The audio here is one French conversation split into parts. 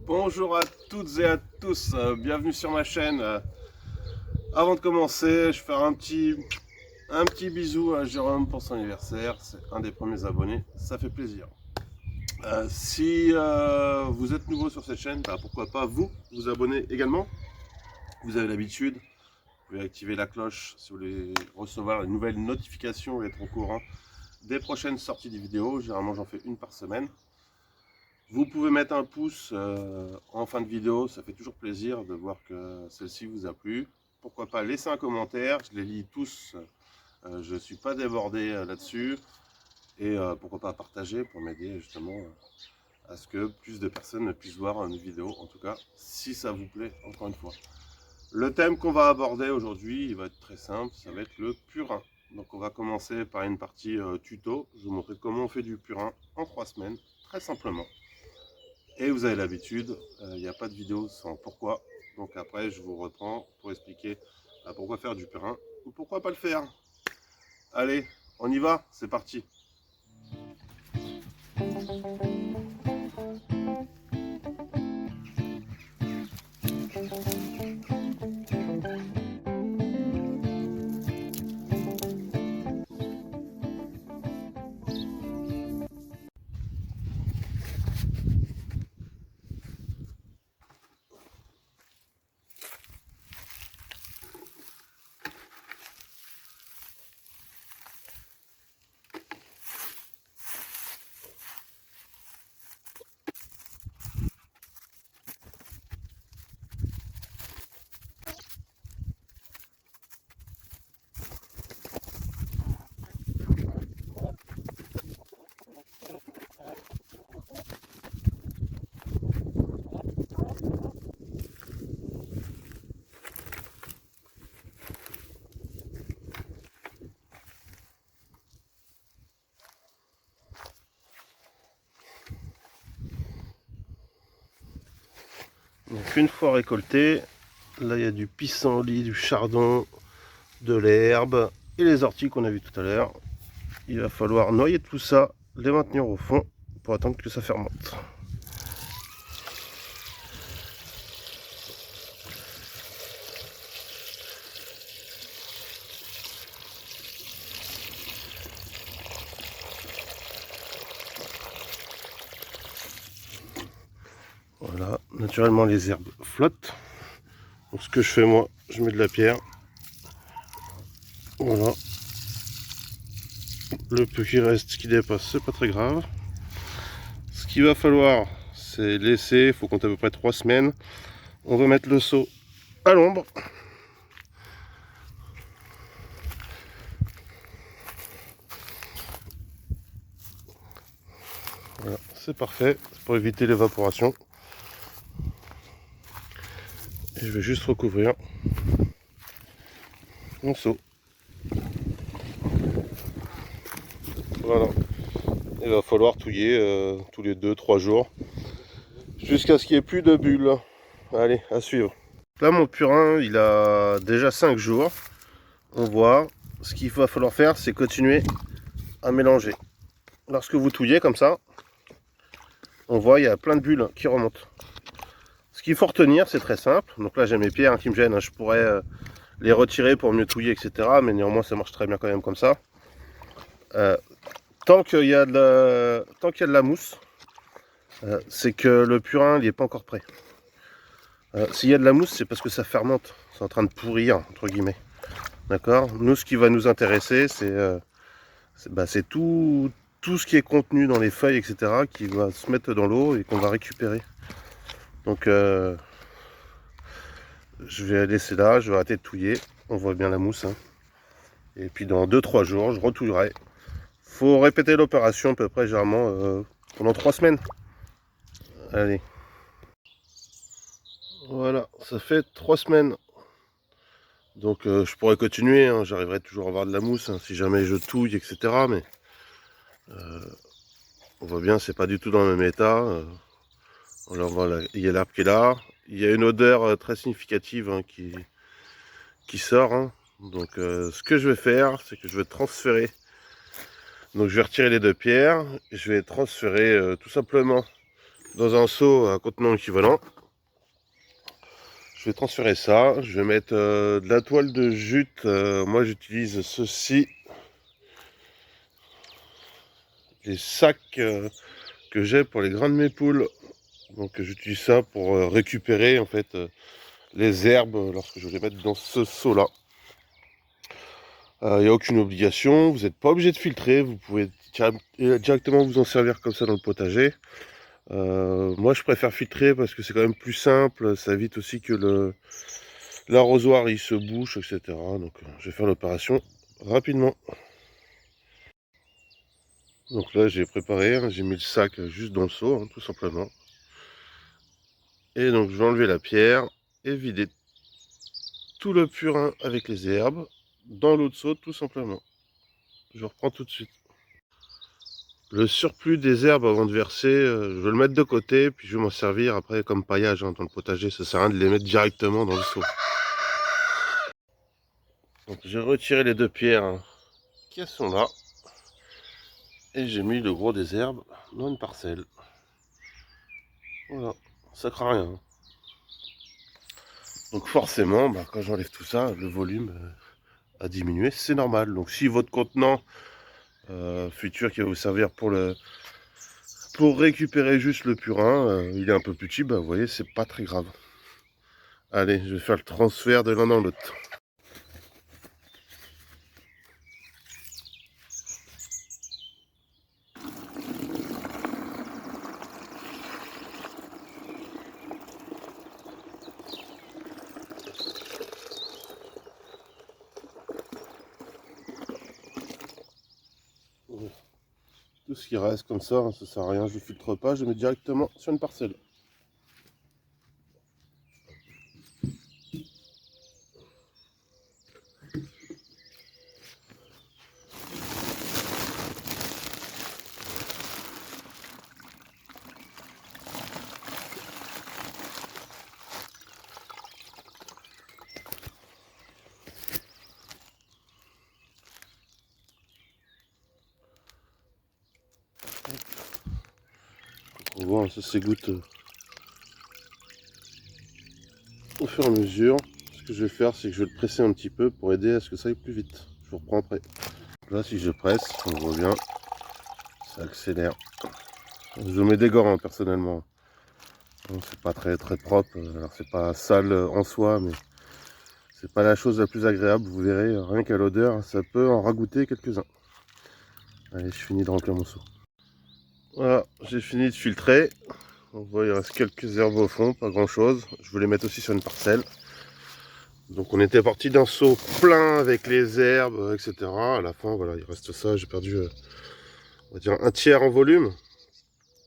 Bonjour à toutes et à tous, bienvenue sur ma chaîne. Avant de commencer, je vais faire un petit bisou à Jérôme pour son anniversaire. C'est un des premiers abonnés, ça fait plaisir. Si vous êtes nouveau sur cette chaîne, pourquoi pas vous abonner également. Vous avez l'habitude, vous pouvez activer la cloche si vous voulez recevoir une nouvelle notification et être au courant des prochaines sorties de vidéos. Généralement j'en fais une par semaine. Vous pouvez mettre un pouce en fin de vidéo, ça fait toujours plaisir de voir que celle-ci vous a plu. Pourquoi pas laisser un commentaire, je les lis tous, je ne suis pas débordé là-dessus. Et pourquoi pas partager pour m'aider justement à ce que plus de personnes puissent voir une vidéo, en tout cas si ça vous plaît encore une fois. Le thème qu'on va aborder aujourd'hui, il va être très simple, ça va être le purin. Donc on va commencer par une partie tuto, je vais vous montrer comment on fait du purin en 3 semaines, très simplement. Et vous avez l'habitude, il n'y a pas de vidéo sans pourquoi. Donc après, je vous reprends pour expliquer pourquoi faire du purin ou pourquoi pas le faire. Allez, on y va, c'est parti. Donc une fois récolté, là il y a du pissenlit, du chardon, de l'herbe et les orties qu'on a vu tout à l'heure. Il va falloir noyer tout ça, les maintenir au fond pour attendre que ça fermente. Voilà, naturellement les herbes flottent. Donc ce que je fais moi, je mets de la pierre. Voilà. Le peu qui reste, qui dépasse, c'est pas très grave. Ce qu'il va falloir, c'est laisser, il faut compter à peu près 3 semaines. On va mettre le seau à l'ombre. Voilà, c'est parfait, c'est pour éviter l'évaporation. Et je vais juste recouvrir mon seau. Voilà. Il va falloir touiller tous les 2-3 jours jusqu'à ce qu'il n'y ait plus de bulles. Allez, à suivre. Là, mon purin, il a déjà 5 jours. On voit, ce qu'il va falloir faire, c'est continuer à mélanger. Lorsque vous touillez comme ça, on voit il y a plein de bulles qui remontent. Ce qu'il faut retenir, c'est très simple. Donc là, j'ai mes pierres qui me gênent. Je pourrais les retirer pour mieux touiller, etc. Mais néanmoins, ça marche très bien quand même comme ça. Tant qu'il y a de la mousse, c'est que le purin n'est pas encore prêt. S'il y a de la mousse, c'est parce que ça fermente. C'est en train de pourrir, entre guillemets. D'accord. Nous, ce qui va nous intéresser, c'est tout ce qui est contenu dans les feuilles, etc., qui va se mettre dans l'eau et qu'on va récupérer. Donc, je vais laisser là, je vais arrêter de touiller. On voit bien la mousse. Hein. Et puis, dans 2-3 jours, je retouillerai. Faut répéter l'opération à peu près, généralement, pendant 3 semaines. Allez. Voilà, ça fait 3 semaines. Donc, je pourrais continuer. Hein. J'arriverai toujours à avoir de la mousse hein, si jamais je touille, etc. Mais on voit bien, c'est pas du tout dans le même état. Alors voilà, il y a l'arbre qui est là. Il y a une odeur très significative hein, qui sort. Hein. Donc ce que je vais faire, c'est que je vais transférer. Donc je vais retirer les 2 pierres. Et je vais transférer tout simplement dans un seau à contenant équivalent. Je vais transférer ça. Je vais mettre de la toile de jute. Moi, j'utilise ceci. Les sacs que j'ai pour les grains de mes poules. Donc, j'utilise ça pour récupérer en fait les herbes lorsque je vais les mettre dans ce seau-là. Il n'y a aucune obligation. Vous n'êtes pas obligé de filtrer. Vous pouvez directement vous en servir comme ça dans le potager. Moi, je préfère filtrer parce que c'est quand même plus simple. Ça évite aussi que l'arrosoir il se bouche, etc. Donc, je vais faire l'opération rapidement. Donc là, j'ai préparé, hein, j'ai mis le sac juste dans le seau, hein, tout simplement. Et donc, je vais enlever la pierre et vider tout le purin avec les herbes dans l'eau de seau, tout simplement. Je reprends tout de suite. Le surplus des herbes avant de verser, je vais le mettre de côté, puis je vais m'en servir après comme paillage hein, dans le potager. Ça sert à rien de les mettre directement dans le seau. Donc j'ai retiré les deux pierres hein, qui sont là. Et j'ai mis le gros des herbes dans une parcelle. Voilà, ça craint rien. Donc forcément, quand j'enlève tout ça, le volume a diminué, c'est normal. Donc si votre contenant futur qui va vous servir pour récupérer juste le purin, il est un peu plus petit, vous voyez, c'est pas très grave. Allez, je vais faire le transfert de l'un dans l'autre. Tout ce qui reste comme ça, hein, ça sert à rien, je ne filtre pas, je mets directement sur une parcelle. On voit, ça s'égoutte au fur et à mesure. Ce que je vais faire, c'est que je vais le presser un petit peu pour aider à ce que ça aille plus vite. Je vous reprends après. Là, si je presse, on voit bien, ça accélère. Je mets des gants hein, personnellement. C'est pas très propre. Alors c'est pas sale en soi, mais c'est pas la chose la plus agréable. Vous verrez, rien qu'à l'odeur, ça peut en rajouter quelques-uns. Allez, je finis de remplir mon seau. Voilà, j'ai fini de filtrer. On voit il reste quelques herbes au fond, pas grand chose. Je vais les mettre aussi sur une parcelle. Donc on était parti d'un seau plein avec les herbes, etc. À la fin, voilà, il reste ça. J'ai perdu, on va dire, un tiers en volume.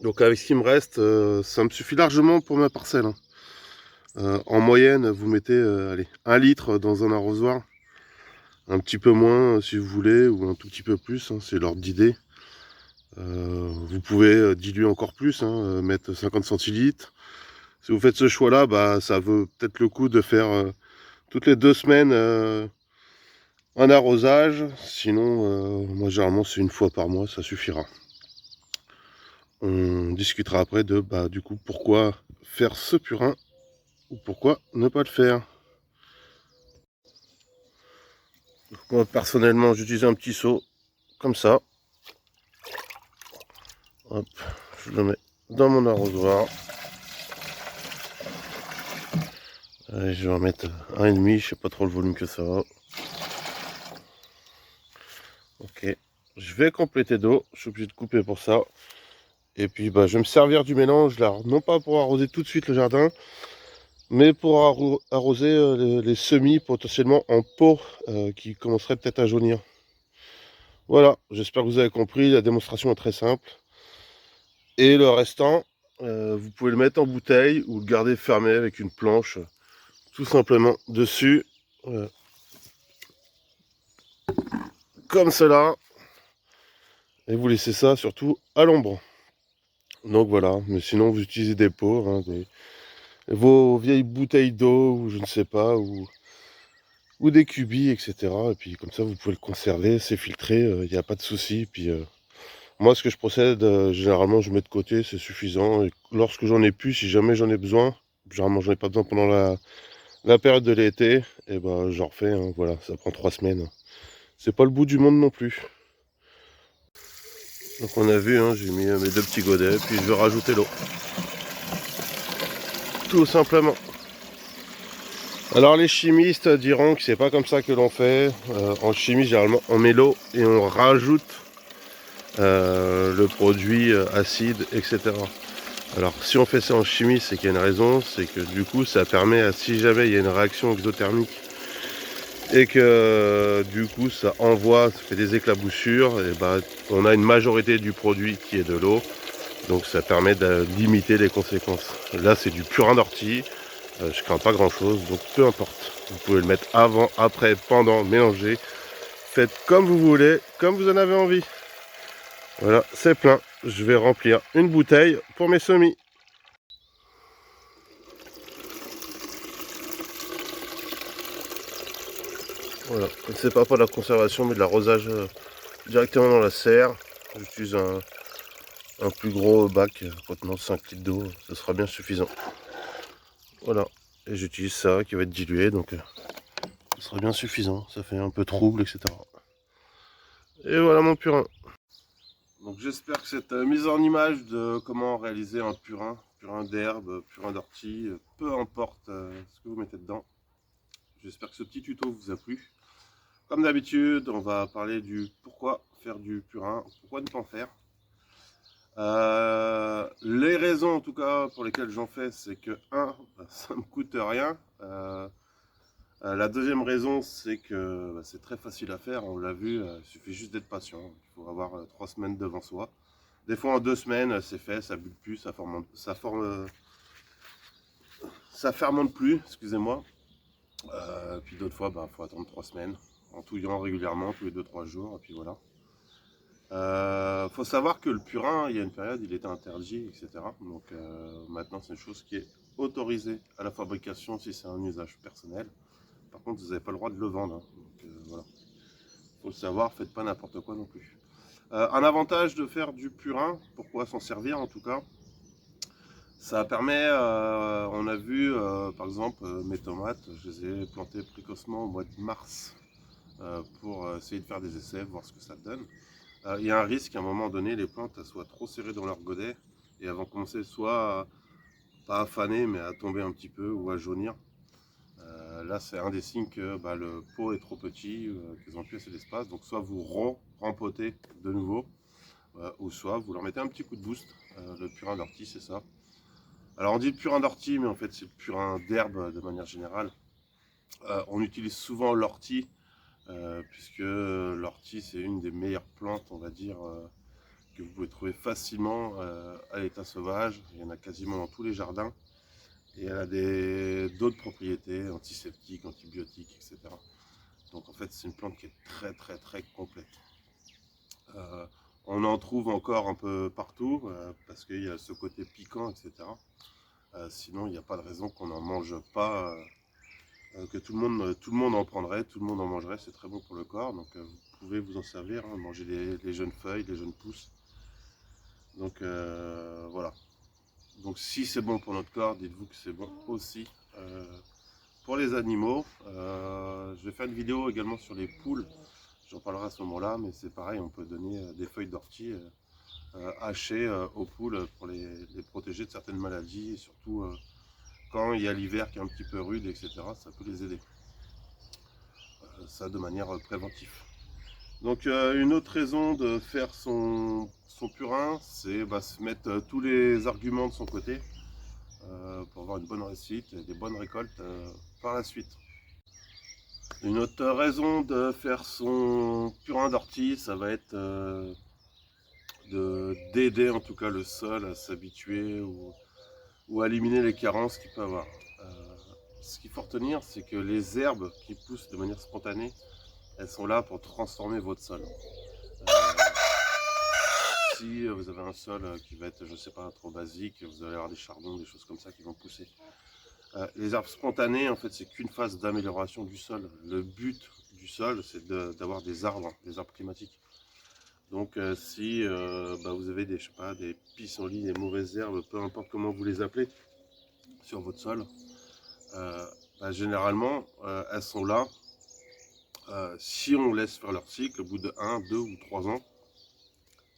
Donc avec ce qui me reste, ça me suffit largement pour ma parcelle. Hein. En moyenne, vous mettez allez, 1 litre dans un arrosoir. Un petit peu moins si vous voulez, ou un tout petit peu plus, hein, c'est l'ordre d'idée. Vous pouvez diluer encore plus, hein, mettre 50 centilitres. Si vous faites ce choix-là, ça vaut peut-être le coup de faire toutes les 2 semaines un arrosage. Sinon, moi généralement c'est une fois par mois, ça suffira. On discutera après de du coup pourquoi faire ce purin ou pourquoi ne pas le faire. Moi personnellement j'utilise un petit seau comme ça. Hop, je le mets dans mon arrosoir. Allez, je vais en mettre 1,5, je sais pas trop le volume que ça va. Ok, je vais compléter d'eau, je suis obligé de couper pour ça. Et puis je vais me servir du mélange là, non pas pour arroser tout de suite le jardin, mais pour arroser les semis potentiellement en pot qui commenceraient peut-être à jaunir. Voilà, j'espère que vous avez compris, la démonstration est très simple. Et le restant, vous pouvez le mettre en bouteille ou le garder fermé avec une planche, tout simplement dessus. Comme cela. Et vous laissez ça surtout à l'ombre. Donc voilà, mais sinon vous utilisez des pots, hein, vos vieilles bouteilles d'eau, ou je ne sais pas, ou des cubis, etc. Et puis comme ça vous pouvez le conserver, c'est filtré, il n'y a pas de souci. Puis Moi, ce que je procède, généralement, je mets de côté, c'est suffisant. Et lorsque j'en ai plus, si jamais j'en ai besoin, généralement, j'en ai pas besoin pendant la période de l'été, et ben, j'en refais. Hein, voilà, ça prend 3 semaines. C'est pas le bout du monde non plus. Donc, on a vu, hein, j'ai mis mes 2 petits godets, puis je vais rajouter l'eau. Tout simplement. Alors, les chimistes diront que c'est pas comme ça que l'on fait. En chimie, généralement, on met l'eau et on rajoute le produit acide, etc. Alors si on fait ça en chimie, c'est qu'il y a une raison, c'est que du coup ça permet à, si jamais il y a une réaction exothermique et que du coup ça envoie, ça fait des éclaboussures, et bah, on a une majorité du produit qui est de l'eau, donc ça permet de limiter les conséquences. Là c'est du purin d'ortie, je crains pas grand chose, donc peu importe. Vous pouvez le mettre avant, après, pendant, mélanger. Faites comme vous voulez, comme vous en avez envie. Voilà, c'est plein. Je vais remplir une bouteille pour mes semis. Voilà, c'est pas pour de la conservation mais de l'arrosage directement dans la serre. J'utilise un plus gros bac contenant 5 litres d'eau, ce sera bien suffisant. Voilà, et j'utilise ça qui va être dilué, donc ce sera bien suffisant. Ça fait un peu trouble, etc. Et voilà mon purin. Donc j'espère que cette mise en image de comment réaliser un purin d'herbe, purin d'ortie, peu importe ce que vous mettez dedans. J'espère que ce petit tuto vous a plu. Comme d'habitude, on va parler du pourquoi faire du purin, pourquoi ne pas en faire. Les raisons en tout cas pour lesquelles j'en fais, c'est que ça me coûte rien. La deuxième raison, c'est que c'est très facile à faire, on l'a vu, il suffit juste d'être patient. Il faut avoir 3 semaines devant soi. Des fois en 2 semaines, c'est fait, ça bulle plus, ça fermente plus, excusez-moi. Puis d'autres fois, faut attendre 3 semaines en touillant régulièrement tous les 2-3 jours, et puis voilà. Faut savoir que le purin, il y a une période, il était interdit, etc. Donc maintenant, c'est une chose qui est autorisée à la fabrication si c'est un usage personnel. Par contre, vous n'avez pas le droit de le vendre. Hein. Donc voilà. Faut le savoir, faites pas n'importe quoi non plus. Un avantage de faire du purin, pourquoi s'en servir en tout cas, ça permet, on a vu par exemple mes tomates, je les ai plantées précocement au mois de mars pour essayer de faire des essais, voir ce que ça donne. Il y a un risque qu'à un moment donné, les plantes soient trop serrées dans leur godet et elles vont commencer soit pas à faner, mais à tomber un petit peu ou à jaunir. Là, c'est un des signes que le pot est trop petit, qu'ils n'ont plus assez d'espace. Donc, soit vous rempotez de nouveau, ou soit vous leur mettez un petit coup de boost. Le purin d'ortie, c'est ça. Alors, on dit le purin d'ortie, mais en fait, c'est le purin d'herbe de manière générale. On utilise souvent l'ortie, puisque l'ortie, c'est une des meilleures plantes, on va dire, que vous pouvez trouver facilement à l'état sauvage. Il y en a quasiment dans tous les jardins. Et elle a d'autres propriétés, antiseptiques, antibiotiques, etc. Donc en fait, c'est une plante qui est très très très complète. On en trouve encore un peu partout parce qu'il y a ce côté piquant, etc. Sinon, il n'y a pas de raison qu'on n'en mange pas, que tout le monde en prendrait, tout le monde en mangerait. C'est très bon pour le corps, donc vous pouvez vous en servir, hein, manger les jeunes feuilles, les jeunes pousses. Donc voilà. Donc si c'est bon pour notre corps, dites-vous que c'est bon aussi pour les animaux. Je vais faire une vidéo également sur les poules. J'en parlerai à ce moment-là, mais c'est pareil, on peut donner des feuilles d'ortie hachées aux poules pour les protéger de certaines maladies, et surtout quand il y a l'hiver qui est un petit peu rude, etc. Ça peut les aider. Ça de manière préventive. Donc une autre raison de faire son purin, c'est se mettre tous les arguments de son côté pour avoir une bonne réussite et des bonnes récoltes par la suite. Une autre raison de faire son purin d'ortie, ça va être d'aider en tout cas le sol à s'habituer ou à éliminer les carences qu'il peut avoir. Ce qu'il faut retenir, c'est que les herbes qui poussent de manière spontanée, elles sont là pour transformer votre sol. Si vous avez un sol qui va être, je sais pas, trop basique, vous allez avoir des chardons, des choses comme ça qui vont pousser. Les herbes spontanées, en fait, c'est qu'une phase d'amélioration du sol. Le but du sol, c'est d'avoir des arbres climatiques. Donc si vous avez des, je sais pas, des pissenlits, des mauvaises herbes, peu importe comment vous les appelez, sur votre sol, généralement elles sont là. Si on laisse faire leur cycle, au bout de 1, 2 ou 3 ans,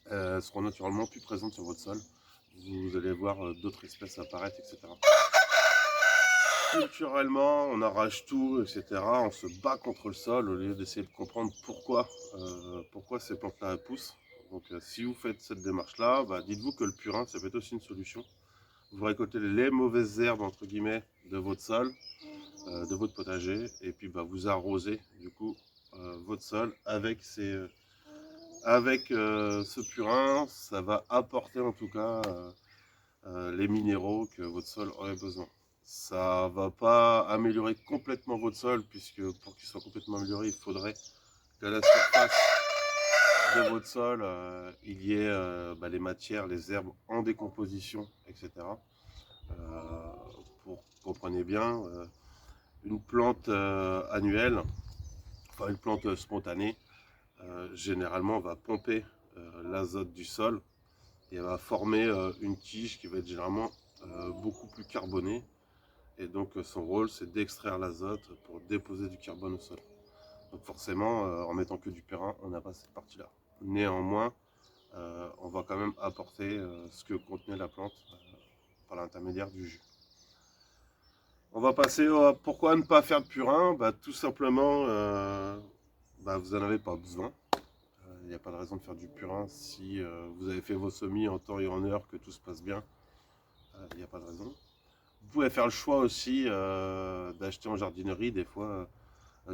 elles seront naturellement plus présentes sur votre sol. Vous allez voir d'autres espèces apparaître, etc. Culturellement, on arrache tout, etc. On se bat contre le sol au lieu d'essayer de comprendre pourquoi ces plantes-là poussent. Donc si vous faites cette démarche-là, dites-vous que le purin, ça peut être aussi une solution. Vous récoltez les mauvaises herbes, entre guillemets, de votre sol, de votre potager, et puis vous arrosez du coup votre sol avec ce purin. Ça va apporter en tout cas les minéraux que votre sol aurait besoin. Ça va pas améliorer complètement votre sol, puisque pour qu'il soit complètement amélioré, il faudrait qu'à la surface de votre sol, il y ait les matières, les herbes en décomposition, etc. Pour comprenez bien, une plante annuelle, enfin une plante spontanée, généralement va pomper l'azote du sol et elle va former une tige qui va être généralement beaucoup plus carbonée. Et donc son rôle, c'est d'extraire l'azote pour déposer du carbone au sol. Donc forcément, en mettant que du purin, on n'a pas cette partie-là. Néanmoins, on va quand même apporter ce que contenait la plante par l'intermédiaire du jus. On va passer à pourquoi ne pas faire de purin. Tout simplement, vous n'en avez pas besoin. Il n'y a pas de raison de faire du purin si vous avez fait vos semis en temps et en heure, que tout se passe bien. Il n'y a pas de raison. Vous pouvez faire le choix aussi d'acheter en jardinerie des fois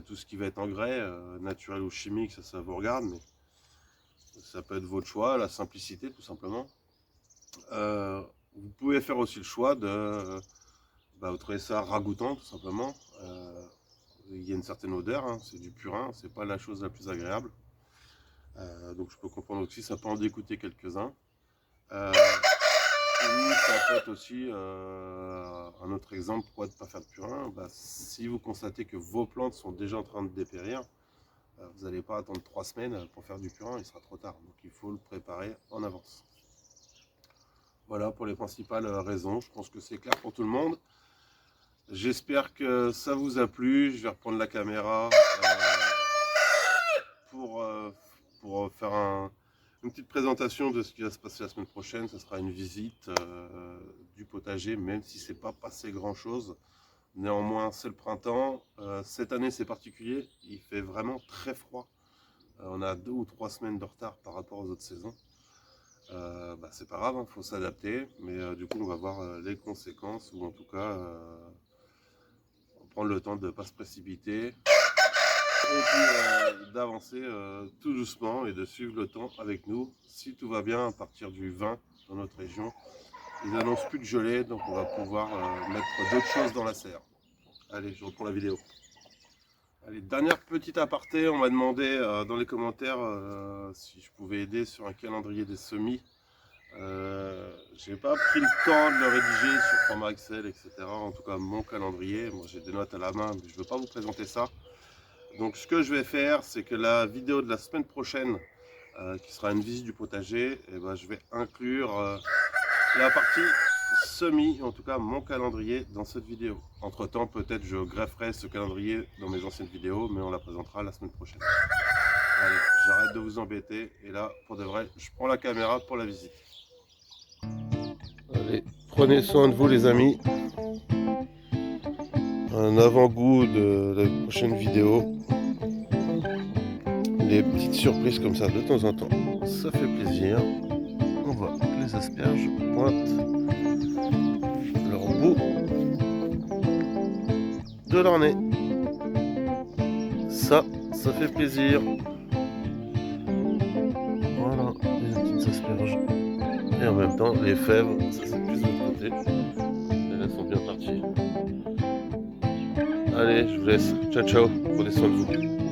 tout ce qui va être engrais, naturel ou chimique, ça vous regarde, mais ça peut être votre choix, la simplicité tout simplement. Vous pouvez faire aussi le choix de vous trouvez ça ragoûtant tout simplement. Il y a une certaine odeur, hein, c'est du purin, c'est pas la chose la plus agréable. Donc je peux comprendre aussi, ça peut en dégoûter quelques-uns. Et ça peut être aussi un autre exemple, pourquoi ne pas faire de purin. Si vous constatez que vos plantes sont déjà en train de dépérir, vous n'allez pas attendre 3 semaines pour faire du purin, il sera trop tard. Donc il faut le préparer en avance. Voilà pour les principales raisons, je pense que c'est clair pour tout le monde. J'espère que ça vous a plu. Je vais reprendre la caméra pour faire une petite présentation de ce qui va se passer la semaine prochaine. Ce sera une visite du potager, même si c'est pas passé grand chose. Néanmoins, c'est le printemps. Cette année, c'est particulier. Il fait vraiment très froid. On a 2 ou 3 semaines de retard par rapport aux autres saisons. C'est pas grave, faut s'adapter. Mais du coup, on va voir les conséquences, ou en tout cas, prendre le temps de ne pas se précipiter. Et puis d'avancer tout doucement et de suivre le temps avec nous. Si tout va bien, à partir du 20 dans notre région, ils annoncent plus de gelée, donc on va pouvoir mettre d'autres choses dans la serre. Allez, je reprends la vidéo. Allez, dernière petite aparté, on m'a demandé dans les commentaires si je pouvais aider sur un calendrier des semis. J'ai pas pris le temps de le rédiger sur format Excel, etc. En tout cas, mon calendrier, moi j'ai des notes à la main, mais je ne veux pas vous présenter ça. Donc ce que je vais faire, c'est que la vidéo de la semaine prochaine, qui sera une visite du potager, je vais inclure la partie semis, en tout cas mon calendrier, dans cette vidéo. Entre temps, peut-être je grefferai ce calendrier dans mes anciennes vidéos, mais on la présentera la semaine prochaine. Allez, j'arrête de vous embêter, et là, pour de vrai, je prends la caméra pour la visite. Allez, prenez soin de vous les amis. Un avant-goût de la prochaine vidéo. Les petites surprises comme ça de temps en temps, ça fait plaisir. On voit que les asperges pointent leur bout de leur nez. Ça fait plaisir. Voilà, les petites asperges. Et en même temps, les fèves, ça c'est plus de l'autre côté. Elles sont bien parties. Allez, je vous laisse. Ciao, ciao. Prenez soin de vous.